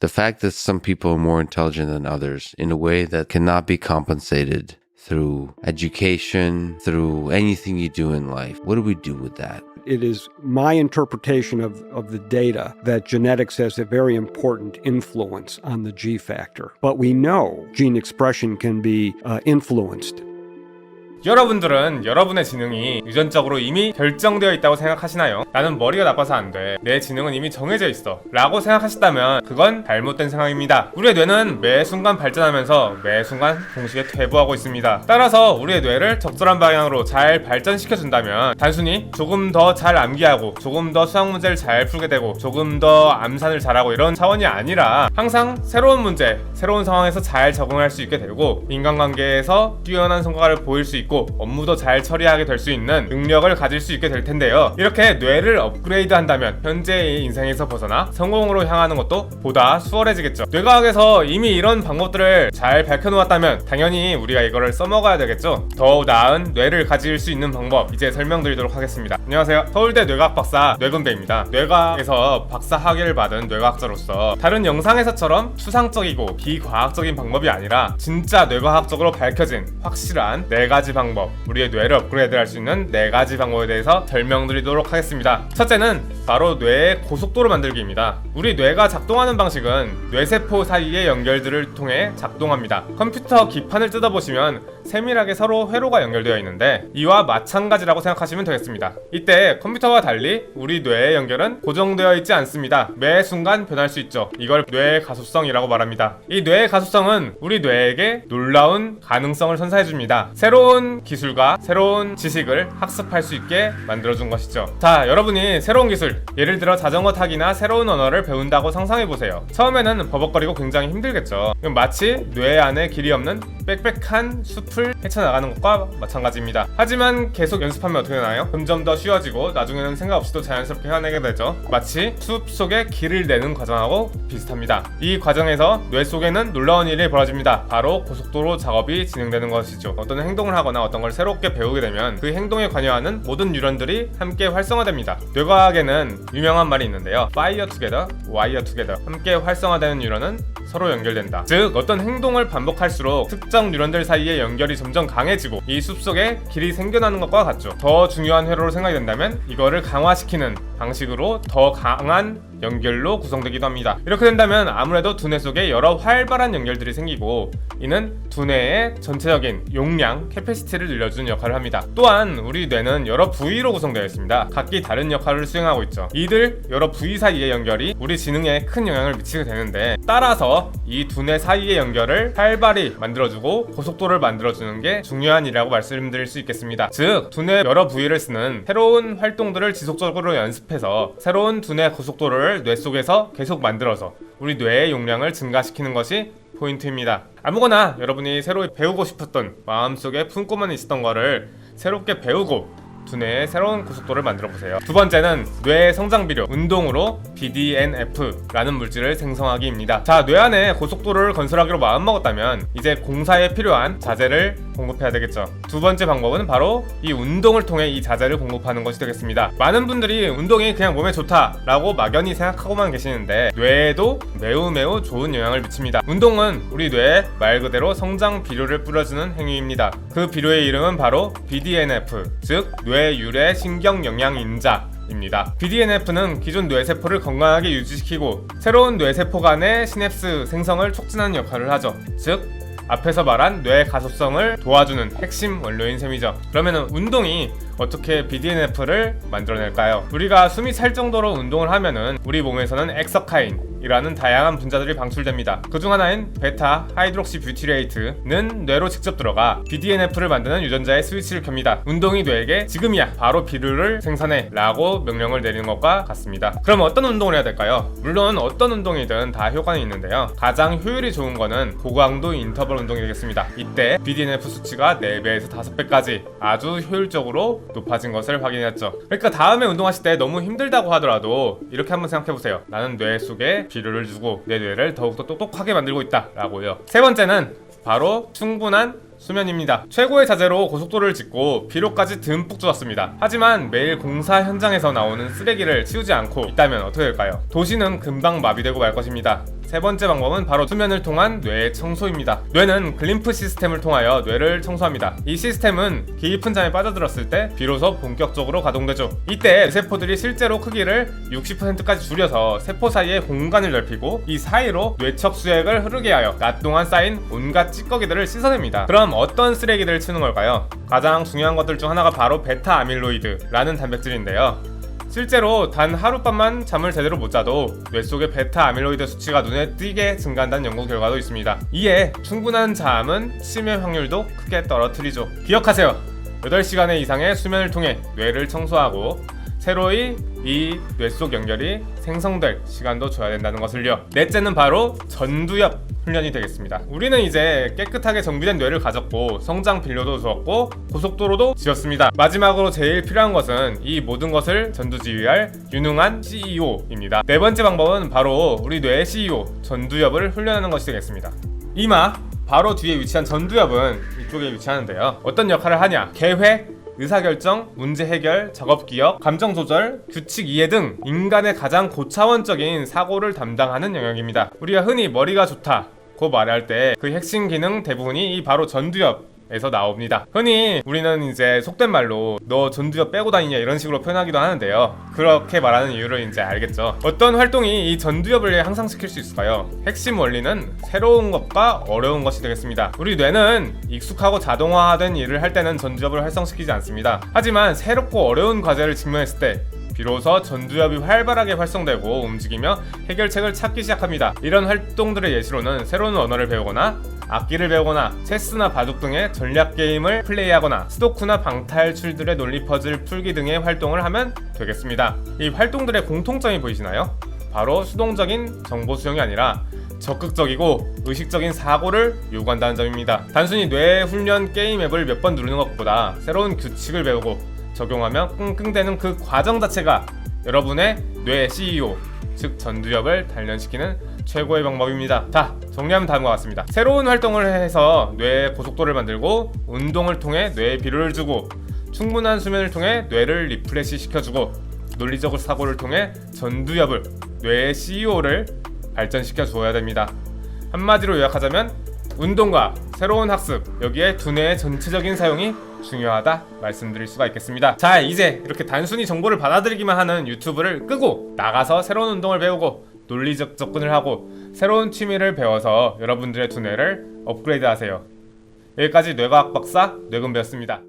The fact that some people are more intelligent than others in a way that cannot be compensated through education, through anything you do in life. What do we do with that? It is my interpretation of the data that genetics has a very important influence on the G factor. But we know gene expression can be influenced. 여러분들은 여러분의 지능이 유전적으로 이미 결정되어 있다고 생각하시나요? 나는 머리가 나빠서 안 돼. 내 지능은 이미 정해져 있어. 라고 생각하셨다면 그건 잘못된 생각입니다. 우리의 뇌는 매 순간 발전하면서 매 순간 동시에 퇴보하고 있습니다. 따라서 우리의 뇌를 적절한 방향으로 잘 발전시켜준다면 단순히 조금 더 잘 암기하고 조금 더 수학 문제를 잘 풀게 되고 조금 더 암산을 잘하고 이런 차원이 아니라 항상 새로운 문제, 새로운 상황에서 잘 적응할 수 있게 되고 인간관계에서 뛰어난 성과를 보일 수 있고 업무도 잘 처리하게 될 수 있는 능력을 가질 수 있게 될 텐데요. 이렇게 뇌를 업그레이드 한다면 현재의 인생에서 벗어나 성공으로 향하는 것도 보다 수월해지겠죠. 뇌과학에서 이미 이런 방법들을 잘 밝혀놓았다면 당연히 우리가 이거를 써먹어야 되겠죠. 더 나은 뇌를 가질 수 있는 방법 이제 설명드리도록 하겠습니다. 안녕하세요. 서울대 뇌과학 박사 뇌근배입니다. 뇌과학에서 박사 학위를 받은 뇌과학자로서 다른 영상에서처럼 추상적이고 비과학적인 방법이 아니라 진짜 뇌과학적으로 밝혀진 확실한 4가지 방법, 우리의 뇌를 업그레이드할 수 있는 4가지 방법에 대해서 설명드리도록 하겠습니다. 첫째는 바로 뇌의 고속도로 만들기입니다. 우리 뇌가 작동하는 방식은 뇌세포 사이의 연결들을 통해 작동합니다. 컴퓨터 기판을 뜯어보시면 세밀하게 서로 회로가 연결되어 있는데 이와 마찬가지라고 생각하시면 되겠습니다. 이때 컴퓨터와 달리 우리 뇌의 연결은 고정되어 있지 않습니다. 매 순간 변할 수 있죠. 이걸 뇌의 가소성이라고 말합니다. 이 뇌의 가소성은 우리 뇌에게 놀라운 가능성을 선사해줍니다. 새로운 기술과 새로운 지식을 학습할 수 있게 만들어준 것이죠. 자, 여러분이 새로운 기술, 예를 들어 자전거 타기나 새로운 언어를 배운다고 상상해보세요. 처음에는 버벅거리고 굉장히 힘들겠죠. 마치 뇌 안에 길이 없는 빽빽한 숲을 헤쳐나가는 것과 마찬가지입니다. 하지만 계속 연습하면 어떻게 되나요? 점점 더 쉬워지고 나중에는 생각 없이도 자연스럽게 헤어내게 되죠. 마치 숲 속에 길을 내는 과정하고 비슷합니다. 이 과정에서 뇌 속에는 놀라운 일이 벌어집니다. 바로 고속도로 작업이 진행되는 것이죠. 어떤 행동을 하거나 어떤 걸 새롭게 배우게 되면 그 행동에 관여하는 모든 뉴런들이 함께 활성화됩니다. 뇌과학에는 유명한 말이 있는데요. Fire together, wire together. 함께 활성화되는 뉴런은 서로 연결된다. 즉 어떤 행동을 반복할수록 특정 뉴런들 사이의 연결이 점점 강해지고 이 숲속에 길이 생겨나는 것과 같죠. 더 중요한 회로로 생각이 된다면 이거를 강화시키는 방식으로 더 강한 연결로 구성되기도 합니다. 이렇게 된다면 아무래도 두뇌 속에 여러 활발한 연결들이 생기고 이는 두뇌의 전체적인 용량, 캐패시티를 늘려주는 역할을 합니다. 또한 우리 뇌는 여러 부위로 구성되어 있습니다. 각기 다른 역할을 수행하고 있죠. 이들 여러 부위 사이의 연결이 우리 지능에 큰 영향을 미치게 되는데 따라서 이 두뇌 사이의 연결을 활발히 만들어주고 고속도로를 만들어주는 게 중요한 일이라고 말씀드릴 수 있겠습니다. 즉 두뇌 여러 부위를 쓰는 새로운 활동들을 지속적으로 연습해서 새로운 두뇌 고속도로를 뇌 속에서 계속 만들어서 우리 뇌의 용량을 증가시키는 것이 포인트입니다. 아무거나 여러분이 새로 배우고 싶었던 마음속에 품고만 있었던 거를 새롭게 배우고 두뇌의 새로운 고속도로를 만들어보세요. 두 번째는 뇌의 성장비료, 운동으로 BDNF라는 물질을 생성하기입니다. 자, 뇌 안에 고속도로를 건설하기로 마음먹었다면 이제 공사에 필요한 자재를 공급해야 되겠죠. 두 번째 방법은 바로 이 운동을 통해 이 자재를 공급하는 것이 되겠습니다. 많은 분들이 운동이 그냥 몸에 좋다라고 막연히 생각하고만 계시는데 뇌에도 매우 좋은 영향을 미칩니다. 운동은 우리 뇌에 말 그대로 성장 비료를 뿌려주는 행위입니다. 그 비료의 이름은 바로 BDNF, 즉 뇌 유래 신경 영양 인자입니다. BDNF는 기존 뇌세포를 건강하게 유지시키고 새로운 뇌세포 간의 시냅스 생성을 촉진하는 역할을 하죠. 즉 앞에서 말한 뇌 가소성을 도와주는 핵심 원료인 셈이죠. 그러면 운동이 어떻게 BDNF를 만들어낼까요? 우리가 숨이 찰 정도로 운동을 하면은 우리 몸에서는 엑서카인이라는 다양한 분자들이 방출됩니다. 그중 하나인 베타 하이드록시 뷰티레이트는 뇌로 직접 들어가 BDNF를 만드는 유전자의 스위치를 켭니다. 운동이 뇌에게 지금이야 바로 비료를 생산해 라고 명령을 내리는 것과 같습니다. 그럼 어떤 운동을 해야 될까요? 물론 어떤 운동이든 다 효과는 있는데요. 가장 효율이 좋은 거는 고강도 인터벌 운동이 되겠습니다. 이때 BDNF 수치가 4배에서 5배까지 아주 효율적으로 높아진 것을 확인했죠. 그러니까 다음에 운동하실 때 너무 힘들다고 하더라도 이렇게 한번 생각해보세요. 나는 뇌 속에 비료를 주고 내 뇌를 더욱더 똑똑하게 만들고 있다 라고요. 세 번째는 바로 충분한 수면입니다. 최고의 자재로 고속도로를 짓고 비료까지 듬뿍 주었습니다. 하지만 매일 공사 현장에서 나오는 쓰레기를 치우지 않고 있다면 어떻게 될까요? 도시는 금방 마비되고 말 것입니다. 세 번째 방법은 바로 수면을 통한 뇌 청소입니다. 뇌는 글림프 시스템을 통하여 뇌를 청소합니다. 이 시스템은 깊은 잠에 빠져들었을 때 비로소 본격적으로 가동되죠. 이때 세포들이 실제로 크기를 60%까지 줄여서 세포 사이의 공간을 넓히고 이 사이로 뇌척 수액을 흐르게 하여 낮 동안 쌓인 온갖 찌꺼기들을 씻어냅니다. 그럼 어떤 쓰레기들을 치는 걸까요? 가장 중요한 것들 중 하나가 바로 베타 아밀로이드라는 단백질인데요. 실제로 단 하룻밤만 잠을 제대로 못 자도 뇌 속의 베타 아밀로이드 수치가 눈에 띄게 증가한다는 연구 결과도 있습니다. 이에 충분한 잠은 치매 확률도 크게 떨어뜨리죠. 기억하세요. 8시간의 이상의 수면을 통해 뇌를 청소하고 새로이 이 뇌 속 연결이 생성될 시간도 줘야 된다는 것을요. 넷째는 바로 전두엽 훈련이 되겠습니다. 우리는 이제 깨끗하게 정비된 뇌를 가졌고 성장 빌려도 주었고 고속도로도 지었습니다. 마지막으로 제일 필요한 것은 이 모든 것을 전두지휘할 유능한 CEO입니다. 네 번째 방법은 바로 우리 뇌의 CEO 전두엽을 훈련하는 것이 되겠습니다. 이마 바로 뒤에 위치한 전두엽은 이쪽에 위치하는데요. 어떤 역할을 하냐? 계획, 의사결정, 문제 해결, 작업 기억, 감정 조절, 규칙 이해 등 인간의 가장 고차원적인 사고를 담당하는 영역입니다. 우리가 흔히 머리가 좋다고 말할 때 그 핵심 기능 대부분이 이 바로 전두엽에서 나옵니다. 흔히 우리는 이제 속된 말로 너 전두엽 빼고 다니냐 이런 식으로 표현하기도 하는데요. 그렇게 말하는 이유를 이제 알겠죠. 어떤 활동이 이 전두엽을 향상시킬 수 있을까요? 핵심 원리는 새로운 것과 어려운 것이 되겠습니다. 우리 뇌는 익숙하고 자동화된 일을 할 때는 전두엽을 활성시키지 않습니다. 하지만 새롭고 어려운 과제를 직면했을 때 비로소 전두엽이 활발하게 활성되고 움직이며 해결책을 찾기 시작합니다. 이런 활동들의 예시로는 새로운 언어를 배우거나 악기를 배우거나 체스나 바둑 등의 전략 게임을 플레이하거나 스도쿠나 방탈출들의 논리 퍼즐 풀기 등의 활동을 하면 되겠습니다. 이 활동들의 공통점이 보이시나요? 바로 수동적인 정보 수용이 아니라 적극적이고 의식적인 사고를 요구한다는 점입니다. 단순히 뇌 훈련 게임 앱을 몇 번 누르는 것보다 새로운 규칙을 배우고 적용하면 끙끙대는 그 과정 자체가 여러분의 뇌 CEO, 즉 전두엽을 단련시키는 최고의 방법입니다. 자, 정리하면 다음과 같습니다. 새로운 활동을 해서 뇌의 고속도를 만들고 운동을 통해 뇌에 비료를 주고 충분한 수면을 통해 뇌를 리프레시 시켜주고 논리적 사고를 통해 전두엽을 뇌의 CEO를 발전시켜 주어야 됩니다. 한마디로 요약하자면 운동과 새로운 학습, 여기에 두뇌의 전체적인 사용이 중요하다 말씀드릴 수가 있겠습니다. 자, 이제 이렇게 단순히 정보를 받아들이기만 하는 유튜브를 끄고 나가서 새로운 운동을 배우고 논리적 접근을 하고 새로운 취미를 배워서 여러분들의 두뇌를 업그레이드 하세요. 여기까지 뇌과학 박사 뇌근배였습니다.